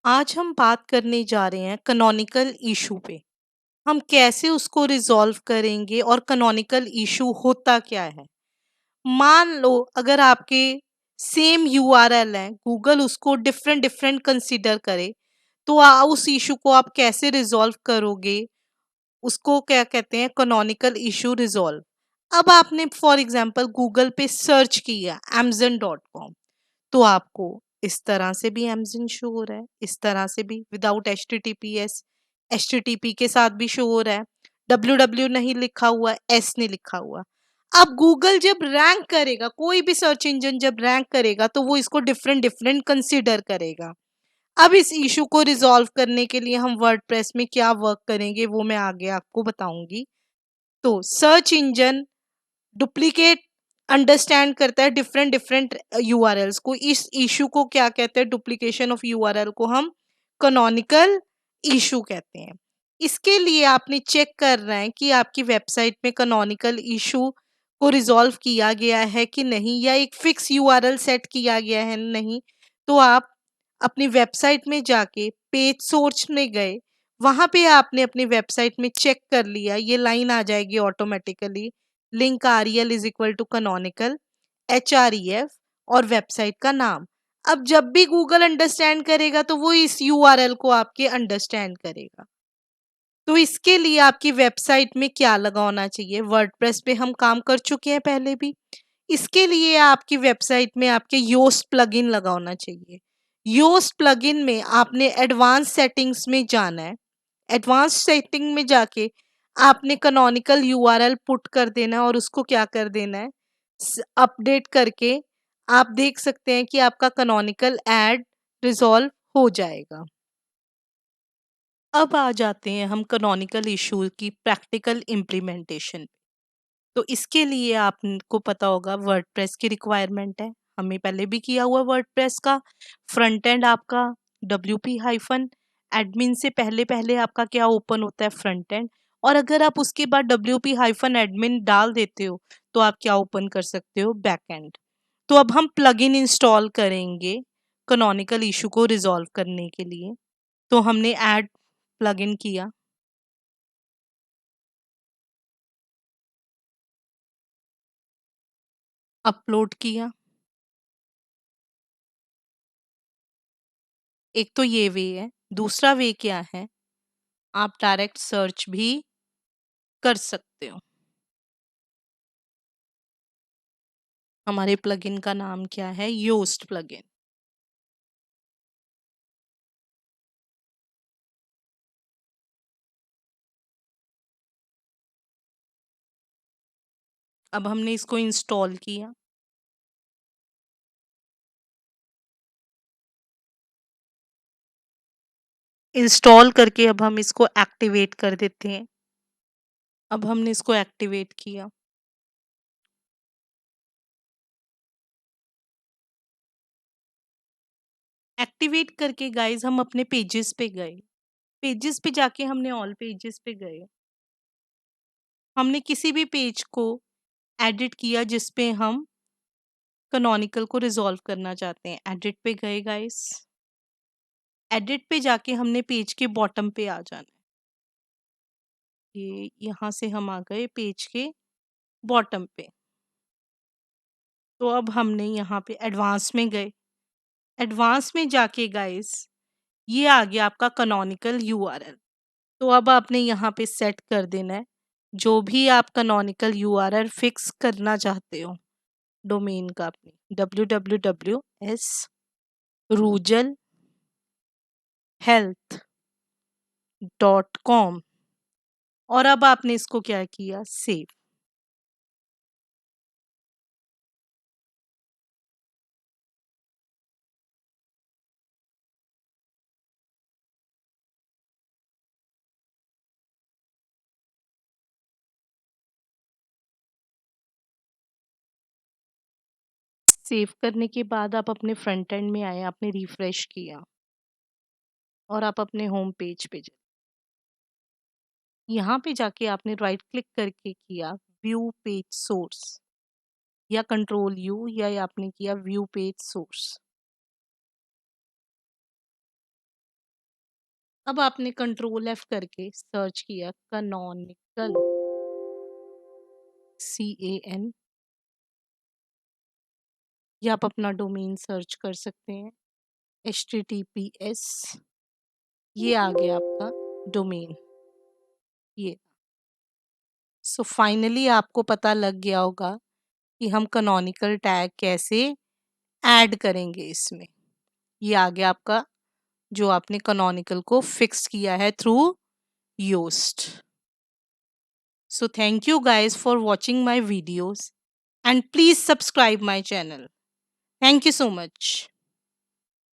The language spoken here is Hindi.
आज हम बात करने जा रहे हैं कैनोनिकल इशू पे। हम कैसे उसको रिजॉल्व करेंगे और कैनोनिकल इशू होता क्या है। मान लो अगर आपके सेम यूआरएल है, गूगल उसको डिफरेंट डिफरेंट कंसीडर करे, तो उस इशू को आप कैसे रिजॉल्व करोगे। उसको क्या कहते हैं, कैनोनिकल इशू रिजॉल्व। अब आपने फॉर एग्जांपल गूगल पे सर्च किया amazon.com, तो आपको इस तरह से भी अमेज़न शो हो रहा है, इस तरह से भी विदाउट एचटीटीपीएस, एचटीटीपी के साथ भी शो हो रहा है। डब्ल्यू नहीं लिखा हुआ, एस नहीं लिखा हुआ। अब गूगल जब रैंक करेगा, कोई भी सर्च इंजन जब रैंक करेगा, तो वो इसको डिफरेंट डिफरेंट कंसीडर करेगा। अब इस इशू को रिजॉल्व करने के लिए हम वर्डप्रेस में क्या वर्क करेंगे, वो मैं आगे आपको बताऊंगी। तो सर्च इंजन डुप्लीकेट अंडरस्टैंड करता है डिफरेंट डिफरेंट यूआरएल्स को। इस इशू को क्या कहते हैं, डुप्लीकेशन ऑफ यूआरएल को हम कैनोनिकल इशू कहते हैं। इसके लिए आपने चेक करना है कि आपकी वेबसाइट में कैनोनिकल इशू को रिजॉल्व किया गया है कि नहीं, या एक फिक्स यूआरएल सेट किया गया है नहीं। तो आप अपनी वेबसाइट में जाके पेज सोर्स में गए, वहां पे आपने अपनी वेबसाइट में चेक कर लिया, ये लाइन आ जाएगी automatically, link REL is equal to canonical HREF और वेबसाइट का नाम। अब जब भी गूगल अंडरस्टैंड करेगा, तो वो इस यूआरएल को आपके अंडरस्टैंड करेगा। तो इसके लिए आपकी वेबसाइट में क्या लगा होना चाहिए, वर्डप्रेस पे हम काम कर चुके हैं पहले भी। इसके लिए आपकी वेबसाइट में आपके योस्ट प्लगइन लगा होना चाहिए। योस्ट प्लगइन में आपने एडवांस सेटिंग्स में जाना है। एडवांस सेटिंग में जाके आपने कैनोनिकल यूआरएल पुट कर देना है और उसको क्या कर देना है, अपडेट करके आप देख सकते हैं कि आपका कैनोनिकल ऐड रिजॉल्व हो जाएगा। अब आ जाते हैं हम कैनोनिकल इशू की प्रैक्टिकल इम्प्लीमेंटेशन। तो इसके लिए आपको पता होगा वर्डप्रेस की रिक्वायरमेंट है, हमें पहले भी किया हुआ वर्डप्रेस का। फ्रंट एंड आपका डब्ल्यूपी हाइफन एडमिन से पहले पहले आपका क्या ओपन होता है, फ्रंट एंड। और अगर आप उसके बाद डब्ल्यूपी हाइफन एडमिन डाल देते हो, तो आप क्या ओपन कर सकते हो, बैक एंड। तो अब हम प्लगइन इंस्टॉल करेंगे कैनोनिकल इशू को रिजॉल्व करने के लिए। तो हमने ऐड प्लगइन किया, अपलोड किया। एक तो ये वे है। दूसरा वे क्या है, आप डायरेक्ट सर्च भी कर सकते हो। हमारे प्लगइन का नाम क्या है, योस्ट प्लगइन। अब हमने इसको इंस्टॉल किया। इंस्टॉल करके अब हम इसको एक्टिवेट कर देते हैं। अब हमने इसको एक्टिवेट किया। एक्टिवेट करके गाइस हम अपने पेजेस पे गए। पेजेस पे जाके हमने ऑल पेजेस पे गए। हमने किसी भी पेज को एडिट किया जिसपे हम कैनोनिकल को रिजॉल्व करना चाहते हैं। एडिट पे गए गाइस। एडिट पे जाके हमने पेज के बॉटम पे आ जाना है। ये यहाँ से हम आ गए पेज के बॉटम पे। तो अब हमने यहाँ पे एडवांस में गए। एडवांस में जाके गाइस, ये आ गया आपका कैनोनिकल यूआरएल। तो अब आपने यहाँ पे सेट कर देना है जो भी आप कैनोनिकल यूआरएल फिक्स करना चाहते हो डोमेन का, अपनी www.rujalhealth.com। और अब आपने इसको क्या किया, सेव। सेव करने के बाद आप अपने फ्रंट एंड में आए, आपने रिफ्रेश किया और आप अपने होम पेज पे जाए। यहाँ पे जाके आपने राइट क्लिक करके किया व्यू पेज सोर्स, या कंट्रोल यू, या आपने किया व्यू पेज सोर्स। अब आपने कंट्रोल एफ करके सर्च किया कैनोनिकल, CAN, या आप अपना डोमेन सर्च कर सकते हैं HTTPS। ये आ गया आपका डोमेन। ये सो फाइनली आपको पता लग गया होगा कि हम कैनोनिकल टैग कैसे ऐड करेंगे इसमें। ये आ गया आपका, जो आपने कैनोनिकल को फिक्स किया है through Yoast. So thank you guys for watching my videos and please subscribe my channel. Thank you so much.